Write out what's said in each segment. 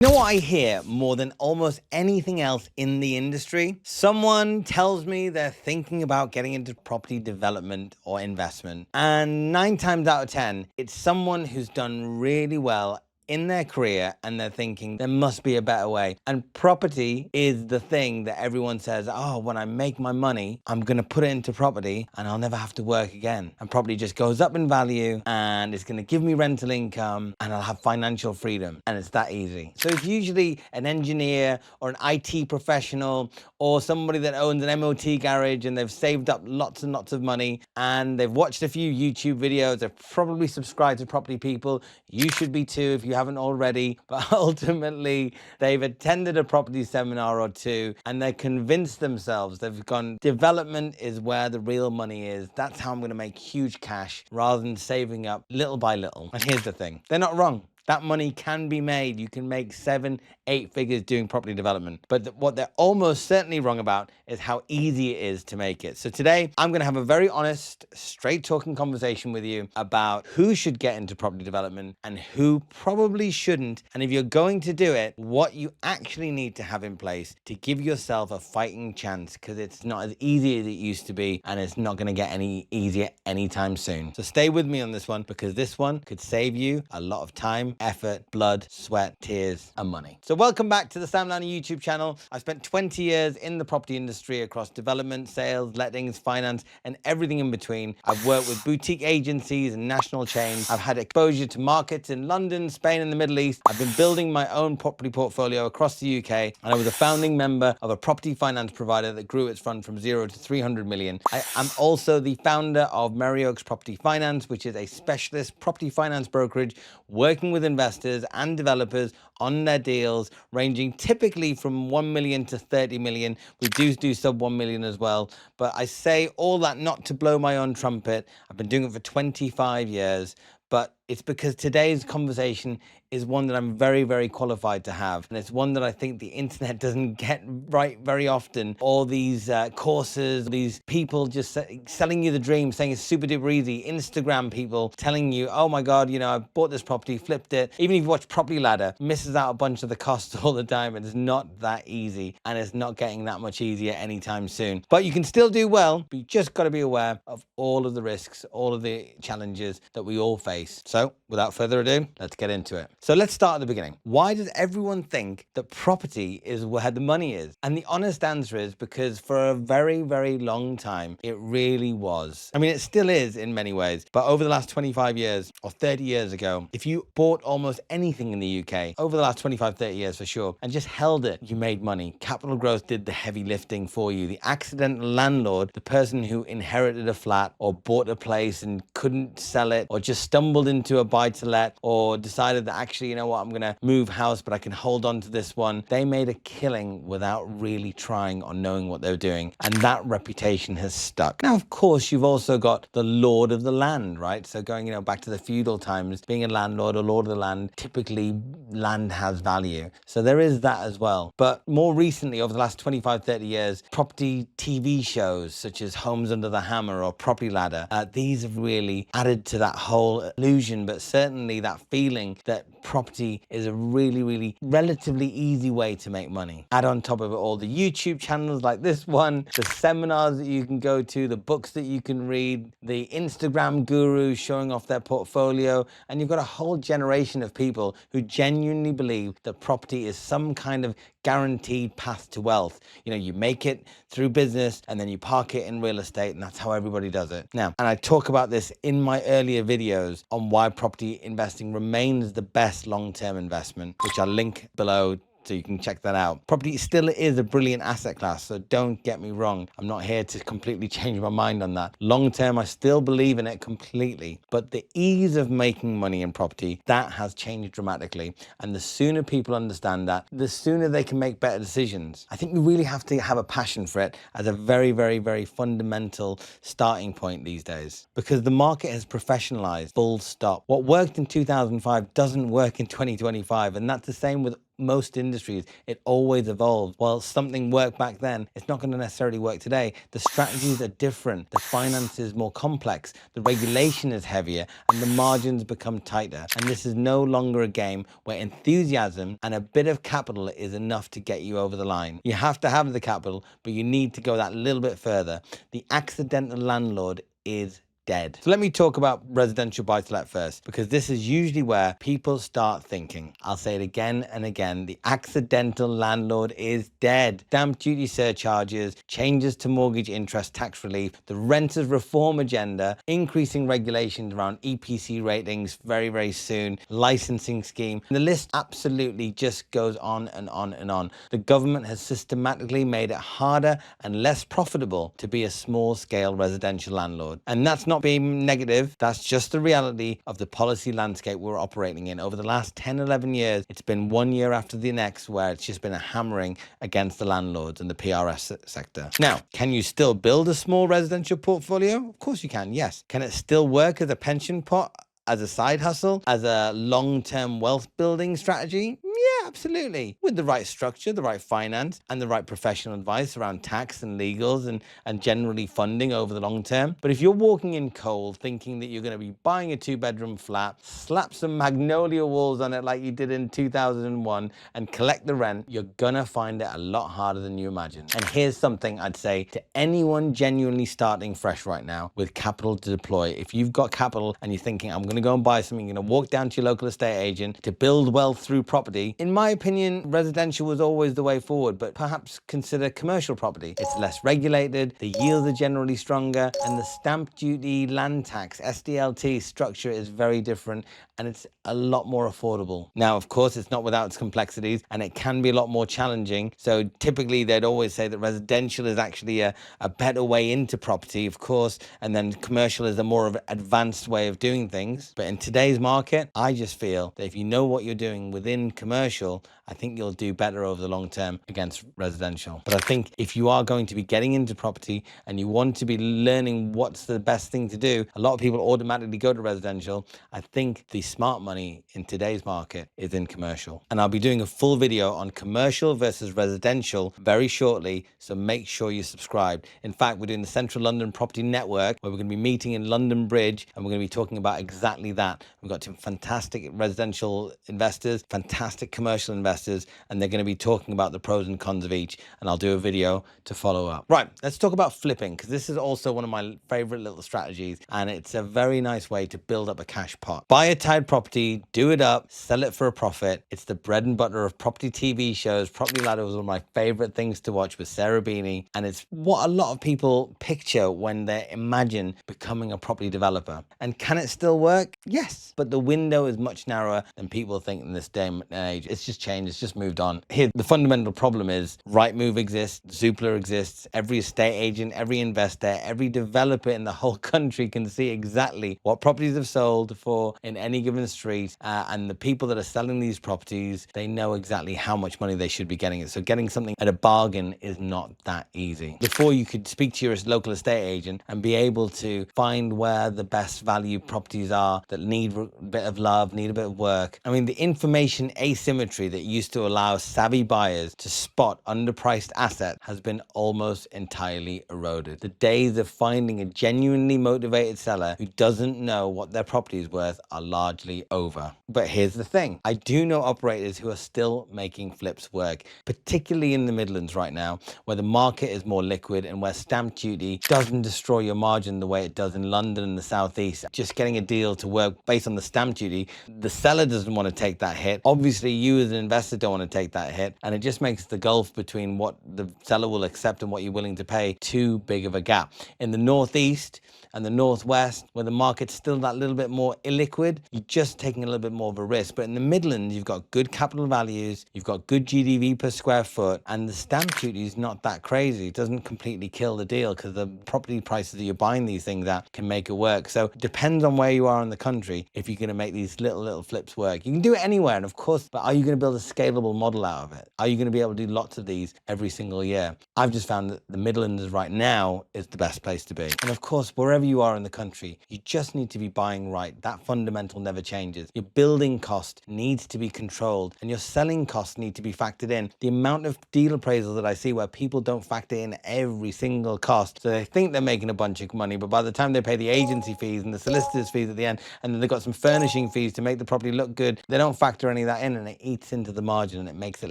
You know what I hear more than almost anything else in the industry? Someone tells me they're thinking about getting into property development or investment. And 9 times out of 10, it's someone who's done really well in their career and they're thinking there must be a better way. And property is the thing that everyone says, oh, when I make my money, I'm going to put it into property and I'll never have to work again. And property just goes up in value and it's going to give me rental income and I'll have financial freedom. And it's that easy. So it's usually an engineer or an IT professional or somebody that owns an MOT garage and they've saved up lots and lots of money and they've watched a few YouTube videos. They've probably subscribed to Property People. You should be too if you haven't already, but ultimately they've attended a property seminar or two and they're convinced themselves, they've gone, development is where the real money is. That's how I'm going to make huge cash rather than saving up little by little. And here's the thing, they're not wrong. That money can be made. You can make 7, 8 figures doing property development. But what they're almost certainly wrong about is how easy it is to make it. So today, I'm going to have a very honest, straight talking conversation with you about who should get into property development and who probably shouldn't. And if you're going to do it, what you actually need to have in place to give yourself a fighting chance, because it's not as easy as it used to be and it's not going to get any easier anytime soon. So stay with me on this one, because this one could save you a lot of time, effort, blood, sweat, tears, and money. So welcome back to the Saam Lowni YouTube channel. I've spent 20 years in the property industry across development, sales, lettings, finance, and everything in between. I've worked with boutique agencies and national chains. I've had exposure to markets in London, Spain, and the Middle East. I've been building my own property portfolio across the UK, and I was a founding member of a property finance provider that grew its fund from 0 to 300 million. I am also the founder of Merry Oaks Property Finance, which is a specialist property finance brokerage working with investors and developers on their deals ranging typically from 1 million to 30 million. We do sub 1 million as well. But I say all that not to blow my own trumpet. I've been doing it for 25 years. But it's because today's conversation is one that I'm very, very qualified to have. And it's one that I think the internet doesn't get right very often. All these courses, these people just selling you the dream, saying it's super duper easy. Instagram people telling you, oh my God, you know, I bought this property, flipped it. Even if you watch Property Ladder, misses out a bunch of the costs all the time. And it's not that easy. And it's not getting that much easier anytime soon. But you can still do well, but you just got to be aware of all of the risks, all of the challenges that we all face. So without further ado, let's get into it. So let's start at the beginning. Why does everyone think that property is where the money is? And the honest answer is because for a very, very long time, it really was. I mean, it still is in many ways, but over the last 25 years or 30 years ago, if you bought almost anything in the UK, over the last 25, 30 years for sure, and just held it, you made money. Capital growth did the heavy lifting for you. The accidental landlord, the person who inherited a flat or bought a place and couldn't sell it or just stumbled into a buy-to-let or decided that actually, you know what, I'm going to move house, but I can hold on to this one. They made a killing without really trying or knowing what they were doing. And that reputation has stuck. Now, of course, you've also got the lord of the land, right? So going, you know, back to the feudal times, being a landlord or lord of the land, typically land has value. So there is that as well. But more recently, over the last 25, 30 years, property TV shows such as Homes Under the Hammer or Property Ladder, these have really added to that whole illusion, but certainly that feeling that property is a really, really relatively easy way to make money. Add on top of it all the YouTube channels like this one, the seminars that you can go to, the books that you can read, the Instagram gurus showing off their portfolio, and you've got a whole generation of people who genuinely believe that property is some kind of guaranteed path to wealth. You know, you make it through business and then you park it in real estate, and that's how everybody does it. Now, and I talk about this in my earlier videos on why property investing remains the best long-term investment, which I'll link below so you can check that out. Property still is a brilliant asset class, so don't get me wrong. I'm not here to completely change my mind on that. Long term, I still believe in it completely, but the ease of making money in property, that has changed dramatically. And the sooner people understand that, the sooner they can make better decisions. I think we really have to have a passion for it as a very, very, very fundamental starting point these days, because the market has professionalized, full stop. What worked in 2005 doesn't work in 2025, and that's the same with most industries, it always evolves. While something worked back then, it's not going to necessarily work today. The strategies are different. The finance is more complex. The regulation is heavier and the margins become tighter. And this is no longer a game where enthusiasm and a bit of capital is enough to get you over the line. You have to have the capital, but you need to go that little bit further. The accidental landlord is dead. So let me talk about residential buy-to-let first, because this is usually where people start thinking. I'll say it again and again. The accidental landlord is dead. Stamp duty surcharges, changes to mortgage interest tax relief, the renters reform agenda, increasing regulations around EPC ratings very, very soon, licensing scheme. The list absolutely just goes on and on and on. The government has systematically made it harder and less profitable to be a small-scale residential landlord. And that's not being negative. That's just the reality of the policy landscape we're operating in. Over the last 10, 11 years, it's been one year after the next where it's just been a hammering against the landlords and the PRS sector. Now, can you still build a small residential portfolio? Of course you can, yes. Can it still work as a pension pot, as a side hustle, as a long-term wealth building strategy? Yeah, absolutely. With the right structure, the right finance, and the right professional advice around tax and legals and generally funding over the long term. But if you're walking in cold thinking that you're going to be buying a 2-bedroom flat, slap some magnolia walls on it like you did in 2001 and collect the rent, you're going to find it a lot harder than you imagine. And here's something I'd say to anyone genuinely starting fresh right now with capital to deploy. If you've got capital and you're thinking, I'm going to go and buy something, you're going to walk down to your local estate agent to build wealth through property. In my opinion, residential was always the way forward, but perhaps consider commercial property. It's less regulated, the yields are generally stronger, and the stamp duty, land tax, SDLT structure is very different, and it's a lot more affordable. Now, of course, it's not without its complexities, and it can be a lot more challenging. So typically, they'd always say that residential is actually a better way into property, of course, and then commercial is a more of an advanced way of doing things. But in today's market, I just feel that if you know what you're doing within commercial, I think you'll do better over the long term against residential. But I think if you are going to be getting into property and you want to be learning what's the best thing to do, a lot of people automatically go to residential. I think the smart money in today's market is in commercial. And I'll be doing a full video on commercial versus residential very shortly, so make sure you're subscribed. In fact, we're doing the Central London Property Network, where we're going to be meeting in London Bridge, and we're going to be talking about exactly that. We've got some fantastic residential investors, fantastic commercial investors, and they're going to be talking about the pros and cons of each, and I'll do a video to follow up. Right, let's talk about flipping, because this is also one of my favorite little strategies, and it's a very nice way to build up a cash pot. Buy a tied property, do it up, sell it for a profit. It's the bread and butter of property TV shows. Property Ladder was one of my favorite things to watch with Sarah Beanie, and it's what a lot of people picture when they imagine becoming a property developer. And can it still work? Yes, but the window is much narrower than people think in this day and age. It's just changed, it's just moved on. Here, the fundamental problem is Rightmove exists, Zoopla exists, every estate agent, every investor, every developer in the whole country can see exactly what properties have sold for in any given street, and the people that are selling these properties, they know exactly how much money they should be getting it. So getting something at a bargain is not that easy. Before, you could speak to your local estate agent and be able to find where the best value properties are that need a bit of love, need a bit of work. I mean, the information asymmetry that used to allow savvy buyers to spot underpriced assets has been almost entirely eroded. The days of finding a genuinely motivated seller who doesn't know what their property is worth are largely over. But here's the thing. I do know operators who are still making flips work, particularly in the Midlands right now, where the market is more liquid and where stamp duty doesn't destroy your margin the way it does in London and the Southeast. Just getting a deal to work based on the stamp duty, the seller doesn't want to take that hit. Obviously, you as an investor don't want to take that hit, and it just makes the gulf between what the seller will accept and what you're willing to pay too big of a gap. In the Northeast and the Northwest, where the market's still that little bit more illiquid, you're just taking a little bit more of a risk. But in the Midlands, you've got good capital values, you've got good GDV per square foot, and the stamp duty is not that crazy. It doesn't completely kill the deal, because the property prices that you're buying these things at can make it work. So it depends on where you are in the country if you're going to make these little flips work. You can do it anywhere, and of course, but are you going going to build a scalable model out of it? Are you going to be able to do lots of these every single year? I've just found that the Midlands right now is the best place to be. And of course, wherever you are in the country, you just need to be buying right. That fundamental never changes. Your building cost needs to be controlled and your selling costs need to be factored in. The amount of deal appraisals that I see where people don't factor in every single cost. So they think they're making a bunch of money, but by the time they pay the agency fees and the solicitor's fees at the end, and then they've got some furnishing fees to make the property look good, they don't factor any of that in and it eats into the margin and it makes it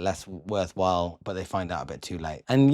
less worthwhile, but they find out a bit too late. And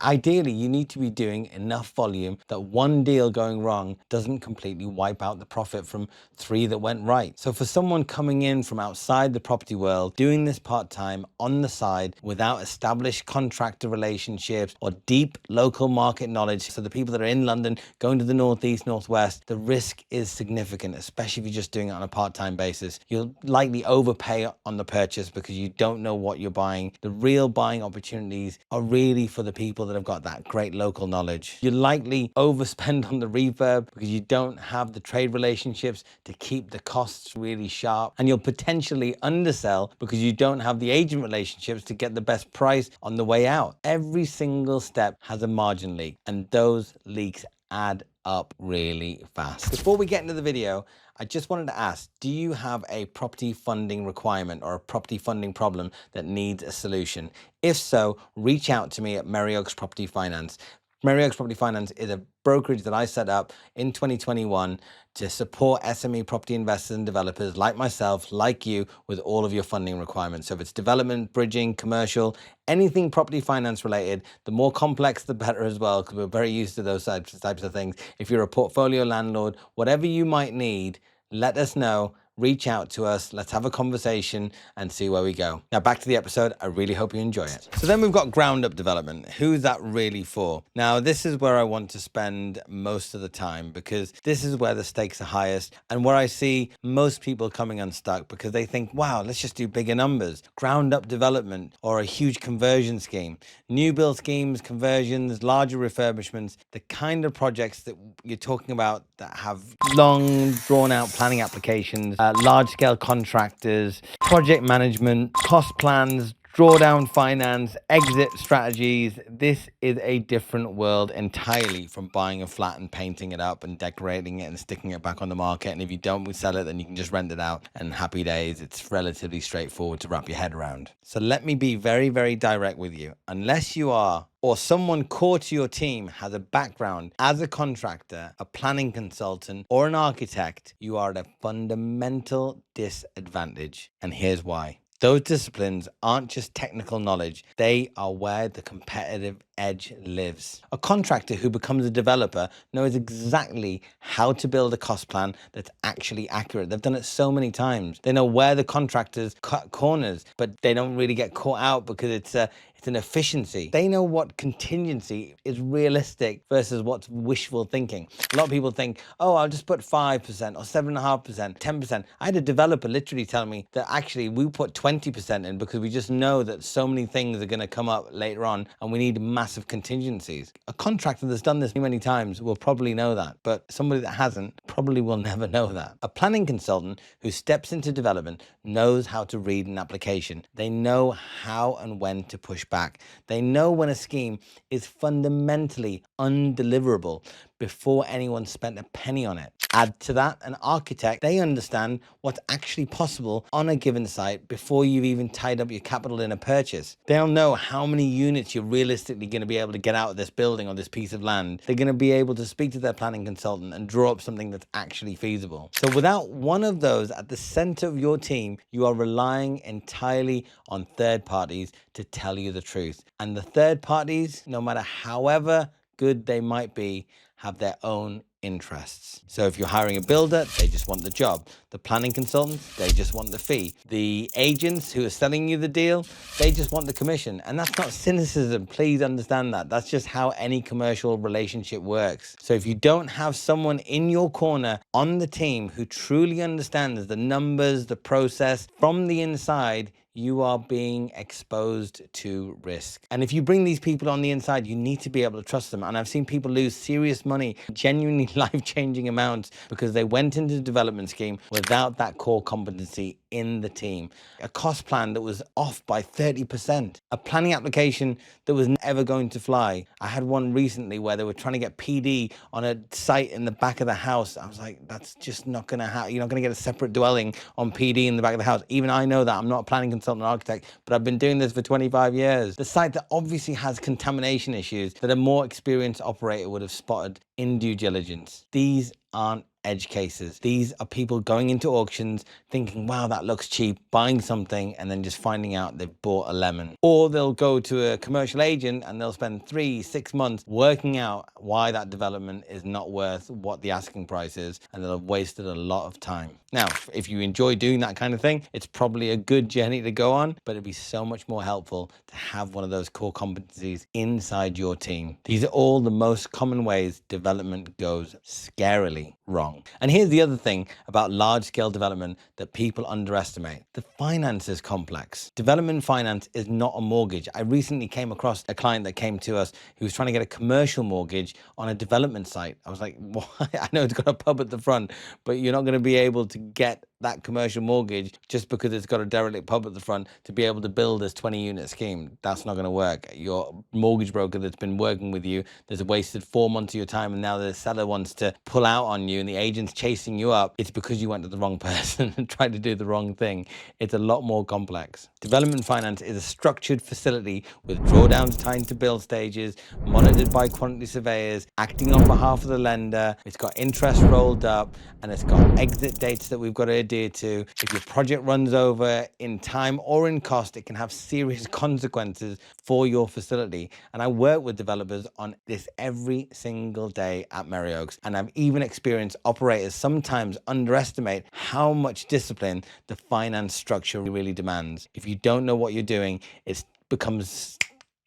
ideally you need to be doing enough volume that one deal going wrong doesn't completely wipe out the profit from 3 that went right. So for someone coming in from outside the property world, doing this part-time on the side without established contractor relationships or deep local market knowledge, so the people that are in London going to the northeast, northwest, the risk is significant, especially if you're just doing it on a part-time basis. You'll likely overpay on the purchase because you don't know what you're buying. The real buying opportunities are really for the people that have got that great local knowledge. You'll likely overspend on the refurb because you don't have the trade relationships to keep the costs really sharp, and you'll potentially undersell because you don't have the agent relationships to get the best price on the way out. Every single step has a margin leak, and those leaks add up really fast. Before we get into the video, I just wanted to ask, do you have a property funding requirement or a property funding problem that needs a solution? If so, reach out to me at Merry Oaks Property Finance. Merry Oaks Property Finance is a brokerage that I set up in 2021 to support SME property investors and developers like myself, like you, with all of your funding requirements. So if it's development, bridging, commercial, anything property finance related, the more complex, the better as well, because we're very used to those types of things. If you're a portfolio landlord, whatever you might need, let us know. Reach out to us, let's have a conversation and see where we go. Now back to the episode, I really hope you enjoy it. So then we've got ground up development. Who's that really for? Now this is where I want to spend most of the time because this is where the stakes are highest and where I see most people coming unstuck because they think, wow, let's just do bigger numbers. Ground up development or a huge conversion scheme. New build schemes, conversions, larger refurbishments, the kind of projects that you're talking about that have long drawn out planning applications, large-scale contractors, project management, cost plans, drawdown finance, exit strategies. This is a different world entirely from buying a flat and painting it up and decorating it and sticking it back on the market. And if you don't sell it, then you can just rent it out and happy days. It's relatively straightforward to wrap your head around. So let me be very, very direct with you. Unless you are or someone core to your team has a background as a contractor, a planning consultant, or an architect, you are at a fundamental disadvantage. And here's why. Those disciplines aren't just technical knowledge, they are where the competitive edge lives. A contractor who becomes a developer knows exactly how to build a cost plan that's actually accurate. They've done it so many times. They know where the contractors cut corners, but they don't really get caught out because it's an efficiency. They know what contingency is realistic versus what's wishful thinking. A lot of people think, oh, I'll just put 5% or 7.5%, 10%. I had a developer literally tell me that actually we put 20% in because we just know that so many things are going to come up later on and we need massive contingencies. A contractor that's done this many times will probably know that, but somebody that hasn't probably will never know that. A planning consultant who steps into development knows how to read an application. They know how and when to push back. They know when a scheme is fundamentally undeliverable before anyone spent a penny on it. Add to that an architect, they understand what's actually possible on a given site before you've even tied up your capital in a purchase. They'll know how many units you're realistically going to be able to get out of this building or this piece of land. They're going to be able to speak to their planning consultant and draw up something that's actually feasible. So without one of those at the center of your team, you are relying entirely on third parties to tell you the truth. And the third parties, no matter however good they might be, have their own interests. So if you're hiring a builder, they just want the job. The planning consultants, they just want the fee. The agents who are selling you the deal, they just want the commission. And that's not cynicism, please understand that. That's just how any commercial relationship works. So if you don't have someone in your corner on the team who truly understands the numbers, the process from the inside, you are being exposed to risk. And if you bring these people on the inside, you need to be able to trust them. And I've seen people lose serious money, genuinely life-changing amounts, because they went into the development scheme without that core competency in the team, a cost plan that was off by 30%, a planning application that was never going to fly. I had one recently where they were trying to get PD on a site in the back of the house. I was like, that's just not going to happen. You're not going to get a separate dwelling on PD in the back of the house. Even I know that. I'm not a planning consultant or architect, but I've been doing this for 25 years. The site that obviously has contamination issues that a more experienced operator would have spotted in due diligence. These aren't edge cases. These are people going into auctions thinking, wow, that looks cheap, buying something, and then just finding out they've bought a lemon. Or they'll go to a commercial agent and they'll spend 3-6 months working out why that development is not worth what the asking price is, and they'll have wasted a lot of time. Now, if you enjoy doing that kind of thing, it's probably a good journey to go on, but it'd be so much more helpful to have one of those core competencies inside your team. These are all the most common ways development goes scarily wrong. And here's the other thing about large-scale development that people underestimate. The finance is complex. Development finance is not a mortgage. I recently came across a client that came to us who was trying to get a commercial mortgage on a development site. I was like, why? I know it's got a pub at the front, but you're not going to be able to get that commercial mortgage just because it's got a derelict pub at the front to be able to build this 20-unit scheme. That's not going to work. Your mortgage broker that's been working with you, there's wasted 4 months of your time, and now the seller wants to pull out on you and the agent's chasing you up. It's because you went to the wrong person and tried to do the wrong thing. It's a lot more complex. Development finance is a structured facility with drawdowns tied to build stages, monitored by quantity surveyors, acting on behalf of the lender. It's got interest rolled up, and it's got exit dates that we've got to adhere to. If your project runs over in time or in cost, it can have serious consequences for your facility. And I work with developers on this every single day at Merry Oaks, and I've even experienced operators sometimes underestimate how much discipline the finance structure really demands. If you don't know what you're doing, it becomes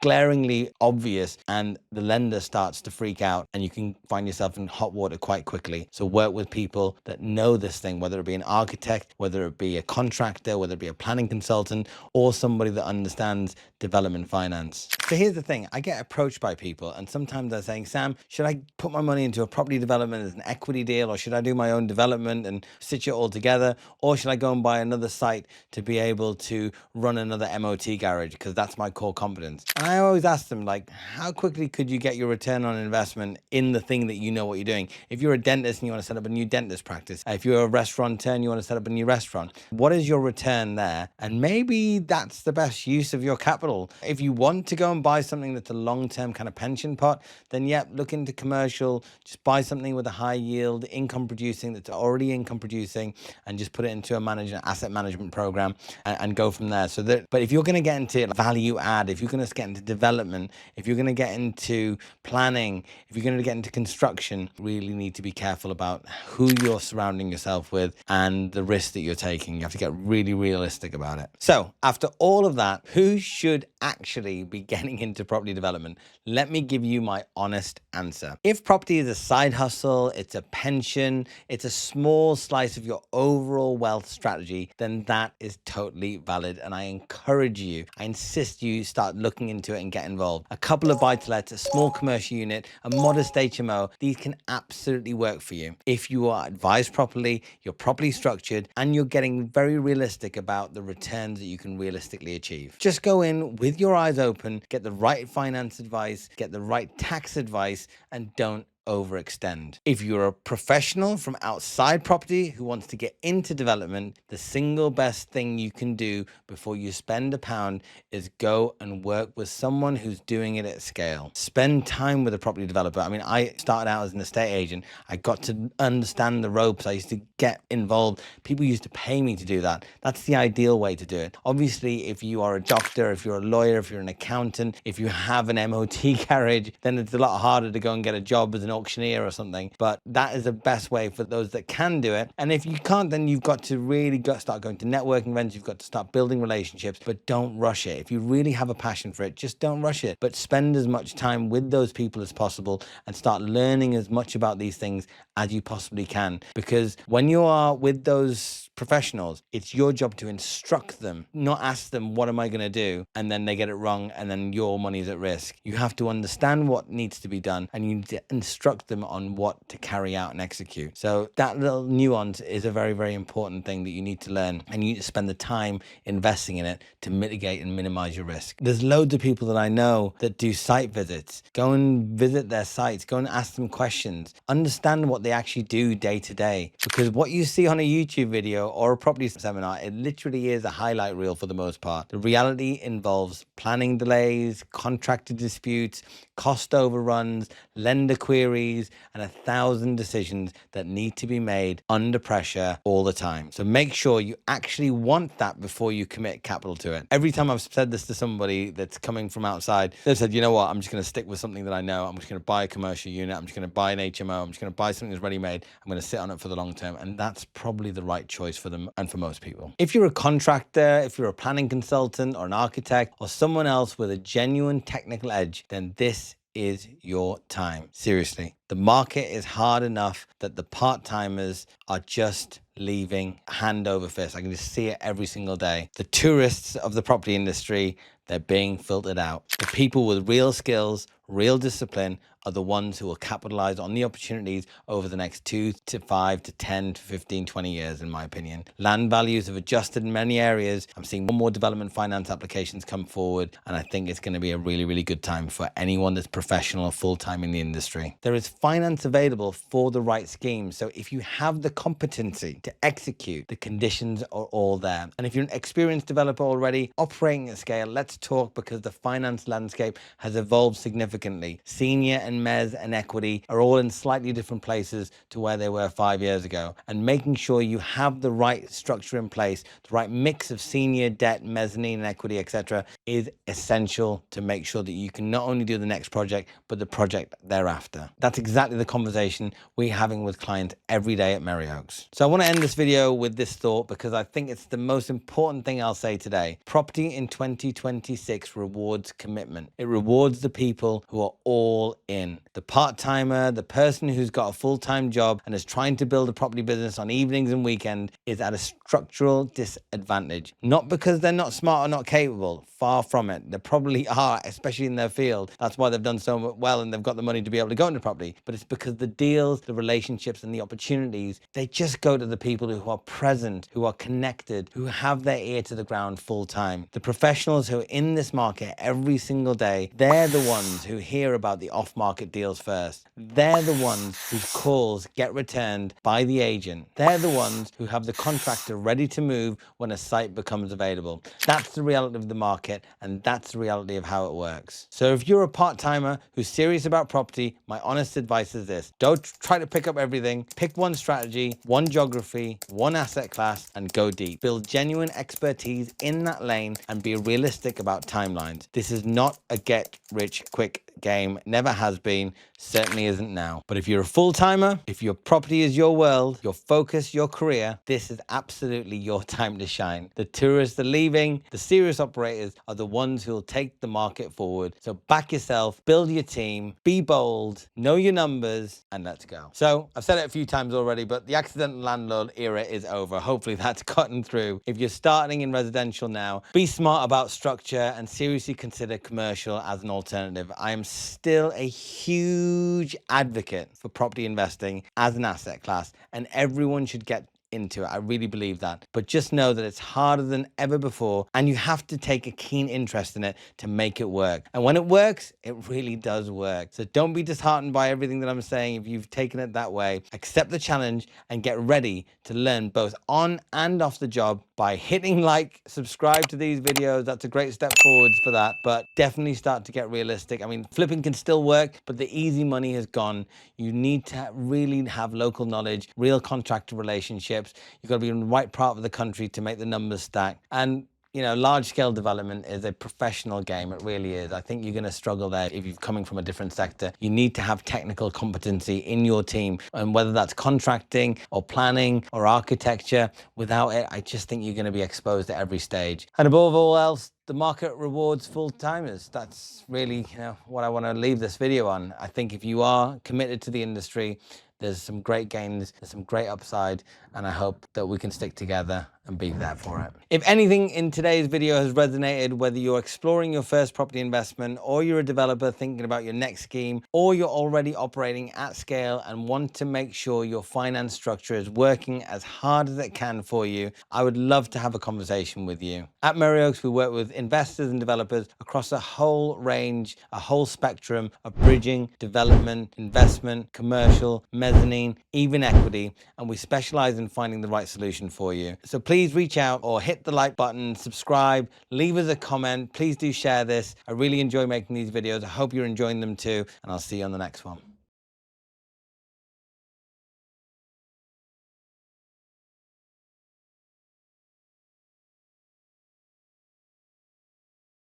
glaringly obvious and the lender starts to freak out, and you can find yourself in hot water quite quickly. So work with people that know this thing, whether it be an architect, whether it be a contractor, whether it be a planning consultant, or somebody that understands development finance. So here's the thing, I get approached by people and sometimes they're saying, Sam, should I put my money into a property development as an equity deal, or should I do my own development and stitch it all together, or should I go and buy another site to be able to run another MOT garage because that's my core competence? And I always ask them, like, how quickly could you get your return on investment in the thing that you know what you're doing? If you're a dentist and you want to set up a new dentist practice, if you're a restaurateur and you want to set up a new restaurant, what is your return there? And maybe that's the best use of your capital. If you want to go and buy something that's a long-term kind of pension pot, then yep, look into commercial, just buy something with a high yield, income producing, that's already income producing, and just put it into a asset management program and go from there. But if you're going to get into value add, if you're going to get into development, if you're going to get into planning, if you're going to get into construction, really need to be careful about who you're surrounding yourself with and the risk that you're taking. You have to get really realistic about it. So after all of that, who should actually be getting into property development? Let me give you my honest answer. If property is a side hustle, it's a pension, it's a small slice of your overall wealth strategy, then that is totally valid. And I encourage you, I insist you start looking into it and get involved. A couple of buy-to-lets, a small commercial unit, a modest HMO, these can absolutely work for you. If you are advised properly, you're properly structured, and you're getting very realistic about the returns that you can realistically achieve. Just go in with your eyes open, get the right finance advice, get the right tax advice, and don't overextend. If you're a professional from outside property who wants to get into development, the single best thing you can do before you spend a pound is go and work with someone who's doing it at scale. Spend time with a property developer. I mean, I started out as an estate agent. I got to understand the ropes. I used to get involved. People used to pay me to do that. That's the ideal way to do it. Obviously, if you are a doctor, if you're a lawyer, if you're an accountant, if you have an MOT garage, then it's a lot harder to go and get a job as an auctioneer or something. But that is the best way for those that can do it. And if you can't, then you've got to really start going to networking events. You've got to start building relationships, but don't rush it. If you really have a passion for it, just don't rush it. But spend as much time with those people as possible and start learning as much about these things as you possibly can. Because when you are with those professionals, it's your job to instruct them, not ask them, what am I going to do? And then they get it wrong and then your money's at risk. You have to understand what needs to be done and you need to instruct them on what to carry out and execute. So that little nuance is a very, very important thing that you need to learn, and you need to spend the time investing in it to mitigate and minimize your risk. There's loads of people that I know that do site visits. Go and visit their sites, go and ask them questions, understand what they actually do day to day, because what you see on a YouTube video or a property seminar, it literally is a highlight reel for the most part. The reality involves planning delays, contractor disputes, cost overruns, lender queries, and 1,000 decisions that need to be made under pressure all the time. So make sure you actually want that before you commit capital to it. Every time I've said this to somebody that's coming from outside, they've said, you know what, I'm just going to stick with something that I know. I'm just going to buy a commercial unit. I'm just going to buy an HMO. I'm just going to buy something that's ready-made. I'm going to sit on it for the long term. And that's probably the right choice for them and for most people. If you're a contractor, if you're a planning consultant or an architect or someone else with a genuine technical edge, then this is your time. Seriously, the market is hard enough that the part-timers are just leaving hand over fist. I can just see it every single day. The tourists of the property industry, they're being filtered out. The people with real skills, real discipline are the ones who will capitalize on the opportunities over the next 2 to 5 to 10 to 15, 20 years, in my opinion. Land values have adjusted in many areas. I'm seeing more development finance applications come forward, and I think it's going to be a really, really good time for anyone that's professional or full-time in the industry. There is finance available for the right scheme. So if you have the competency to execute, the conditions are all there. And if you're an experienced developer already operating at scale, let's talk, because the finance landscape has evolved significantly. Senior and mezz and equity are all in slightly different places to where they were 5 years ago. And making sure you have the right structure in place, the right mix of senior debt, mezzanine, and equity, etc., is essential to make sure that you can not only do the next project, but the project thereafter. That's exactly the conversation we're having with clients every day at Merry Oaks. So I want to end this video with this thought, because I think it's the most important thing I'll say today. Property in 2026 rewards commitment. It rewards the people who are all in. The part-timer, the person who's got a full-time job and is trying to build a property business on evenings and weekends, is at a structural disadvantage. Not because they're not smart or not capable. Far from it. They probably are, especially in their field. That's why they've done so well and they've got the money to be able to go into property. But it's because the deals, the relationships, and the opportunities, they just go to the people who are present, who are connected, who have their ear to the ground full time. The professionals who are in this market every single day, they're the ones who hear about the off-market deals first. They're the ones whose calls get returned by the agent. They're the ones who have the contractor ready to move when a site becomes available. That's the reality of the market, and that's the reality of how it works. So if you're a part-timer who's serious about property, my honest advice is this: don't try to pick up everything. Pick one strategy, one geography, one asset class, and go deep. Build genuine expertise in that lane and be realistic about timelines. This is not a get-rich-quick game. Never has been, certainly isn't now. But if you're a full-timer, if your property is your world, your focus, your career, this is absolutely your time to shine. The tourists are leaving. The serious operators are the ones who will take the market forward. So back yourself, build your team, be bold, know your numbers, and let's go. So I've said it a few times already, but the accidental landlord era is over. Hopefully that's gotten through. If you're starting in residential now, be smart about structure and seriously consider commercial as an alternative. I am still a huge advocate for property investing as an asset class, and everyone should get into it. I really believe that. But just know that it's harder than ever before, and you have to take a keen interest in it to make it work. And when it works, it really does work. So don't be disheartened by everything that I'm saying if you've taken it that way. Accept the challenge and get ready to learn both on and off the job by hitting like, subscribe to these videos. That's a great step forwards for that. But definitely start to get realistic. I mean, flipping can still work, but the easy money has gone. You need to really have local knowledge, real contractor relationships. You've got to be in the right part of the country to make the numbers stack. And you know, large-scale development is a professional game. It really is. I think you're going to struggle there if you're coming from a different sector. You need to have technical competency in your team, and whether that's contracting or planning or architecture, without it, I just think you're going to be exposed at every stage. And above all else, the market rewards full-timers. That's really, what I want to leave this video on. I think if you are committed to the industry, There's some great gains, there's some great upside, and I hope that we can stick together and be there for it. If anything in today's video has resonated, whether you're exploring your first property investment, or you're a developer thinking about your next scheme, or you're already operating at scale and want to make sure your finance structure is working as hard as it can for you, I would love to have a conversation with you. At Merry Oaks, we work with investors and developers across a whole range, a whole spectrum of bridging, development, investment, commercial, mezzanine, even equity, and we specialize in finding the right solution for you. So please reach out or hit the like button, subscribe, leave us a comment. Please do share this. I really enjoy making these videos. I hope you're enjoying them too, and I'll see you on the next one.